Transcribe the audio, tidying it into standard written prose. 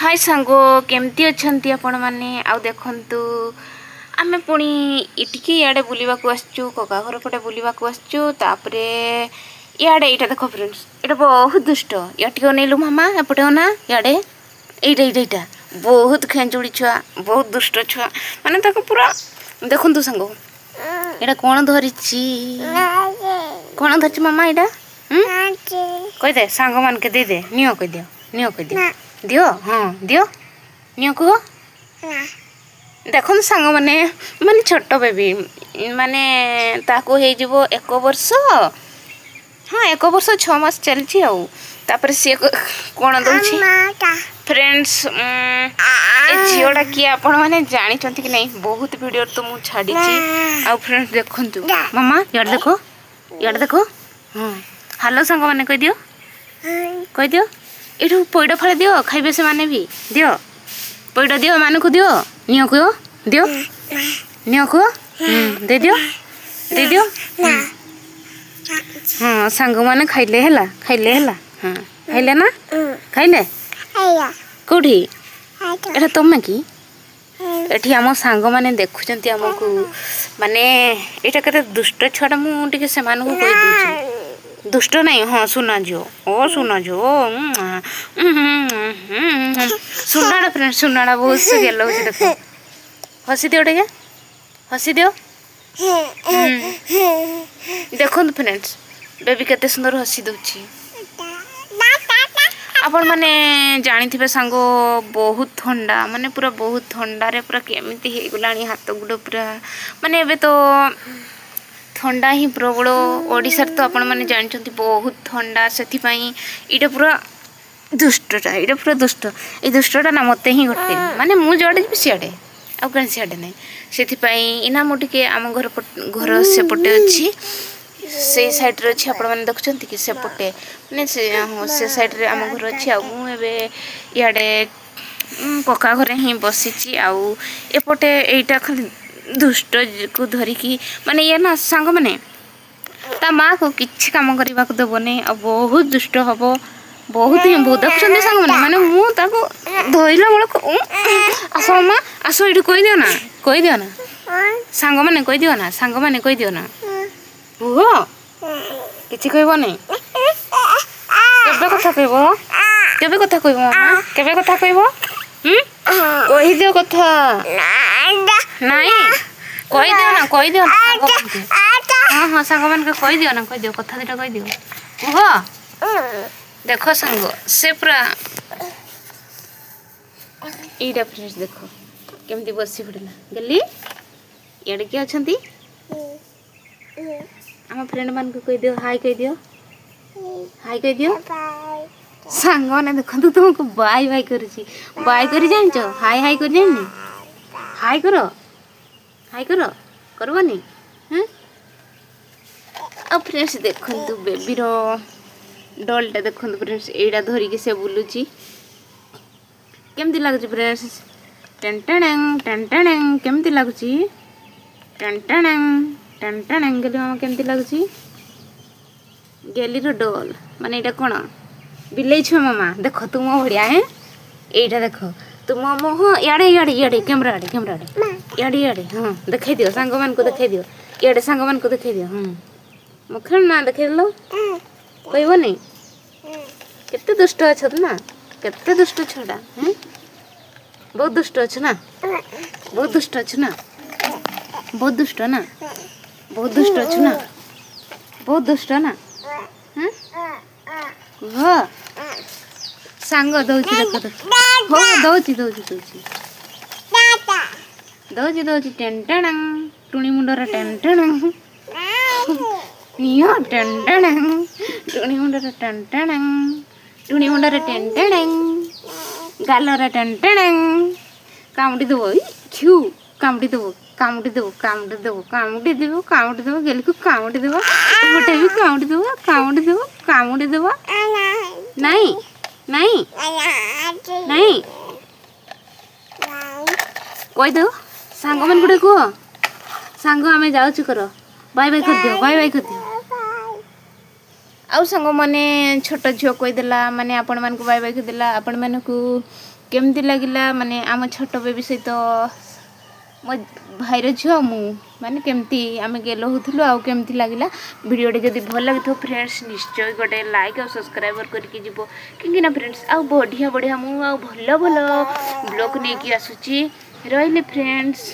हाय सांगो केमती अच्छा आपण मैंने आउ देखु आम पुणी इटिकी इे बुलवा आसचु कका घर पटे बुलवा आसचुपर इे यहाँ देख फ्रेंड्स ये बहुत दुष्ट इटिक अनेलु मामा एपटे ना इे यहाँ बहुत खेचुड़ी छुआ बहुत दुष्ट छुआ माने पूरा देखु सांग यहाँ कौन धरी कौन धरी मामा यहाँ कहीदे सांग मान के दे नियो कह दियो नियो कह दियो दियो हाँ दियो नियो कह देख सांग माने माने छोट बेबी माने ताको हो जीवो 1 वर्ष हाँ 1 वर्ष 6 मास चलची आउ तापर सी कौन दउछि फ्रेंड्स ए झीटा किए आपण मैंने जानी कि नहीं बहुत वीडियो तो मुझे छाड़ी आ फ्रेंड्स देखु मामा यार देखो हाँ हेलो सांग मैंने कह दियो ये पैड फल दियो खाइबे से माने भी दियो पैड दियो मान को दियो नियो को दियो नियो को दे दियो हाँ सांग मैंने खाइले है हाँ खाइले ना खाइले कौटी एटा तुम कि एठी आम सांग मैंने देखुंत आमको माने यहाँ के दुष्ट छुआ मुझे से कही दुष्ट नहीं हाँ सुना जो ओ सुना जो सुनाड़ा फ्रेंड सुनाड़ा बहुत से गेल देख हसी दियो टे हसी दियो देखो फ्रेंड्स बेबी केते सुंदर हसी दूची आपण माने जानी थे सांग बहुत ठंडा माने पूरा बहुत ठंडा रे पूरा केमिति हे गुलानी हाथ गुड़ पूरा माने एबे तो ठंडा ही प्रबल ओडिशा तो आपण माने जानछंती बहुत ठंडा सेथिपाई इटा पूरा दुष्टटा इटा पूरा दुष्ट ए दुष्टटा ना मते ही गटे माने मु जड़े भी सियाडे आ कन सियाडे नै सेथिपाई इना मोटी के आम घर से पटे अछि से साइड रे अछि आपण माने देखछंती कि से पटे माने से साइड रे आम घर अछि आ मु एबे याडे कका घरे ही बसिछि आ एपटे एटा खाली दुष्ट को धरिकी माने ये ना सांग माने ता माँ को किसी कम करने को देवनी आ बहुत दुष्ट हम बहुत ही बहुत देखते सांग माने माने मु ताको धइला बेल आस माँ आस ये कह दियो ना सांग माने कह दियो ना सांग माने कह दियो ना बुह किसी कहबनी केबे कथा कहब केबे कथा कहब मामा केबे कथा कहब कही दियो कथा नहीं कह दियो हाँ हाँ सांग मान के कह दियो कथा दुटा कह दियो कह देख सांग से पूरा यहाँ फ्रेंड्स देख केमती बसी पड़ा गली इे किए अच्छा आम फ्रेंड मान को कह दियो हाय कह दियो सांग मैंने देखो तुमको बाय बाय कर जान हाय हाय कर जानी हाय करो करवानी हाँ अब फ्रेंड्स देखु बेबी रो डॉलटा देखु फ्रेंड्स एटा धरिकी से बुलुची केमती लगुच फ्रेंड्स टेंटेंग टेंटेंग केमती लगुच टेंटेंग टेंटेंग गेली मामा केमती लगुच गेली रो डॉल माने एटा कोन बिलेई छुआ मामा देख तुम बढ़िया है एटा देख तुम हाँ इे कैमरा इे हाँ देखे दियो सांग मान को देखे दियो इे सांग मान को देखे दियो हाँ मुखे ना देखे लो कहबनी केते दुष्ट अच्छ ना केते दुष्ट छड़ा हैं बहुत दुष्ट अच्छ ना बहुत दुष्ट अच्छ ना बहुत दुष्ट ना बहुत दुष्ट अच्छ ना बहुत दुष्ट ना हाँ सांग दौची देख हो दौची टेंटेंग टुणी मुंडर टेंटेंग नियो टेंटेंग टुणी मुंडर टेंटेंग टुणी मुंडर टेंटेंग गालर टेंटेंग कामुडी देव छू कामुडी देव गेली को कामुडी देव गोटे भी कामुडी देव नहीं नहीं नहीं कही दो सांग मन गुटे कह सांग आम जाऊँ कर बाय बाय कर दियो आउ सांग मैंने छोट झील कहीदेला माने आपण मानक बाय बाय कहीदेला आपण मानक केमती लगिला माने आम छोट बेबी सहित मो भाईर झील मु माने केमती आम गेल होलु आउ केमती लगिला वीडियोटे जदि भल लगी फ्रेंड्स निश्चय गोटे लाइक और सब्सक्राइबर करके जीवो कहीं ना फ्रेंड्स आउ बढ़िया बढ़िया मु आउ भल भल ब्लॉग नहीं आसूची रहिले फ्रेंड्स।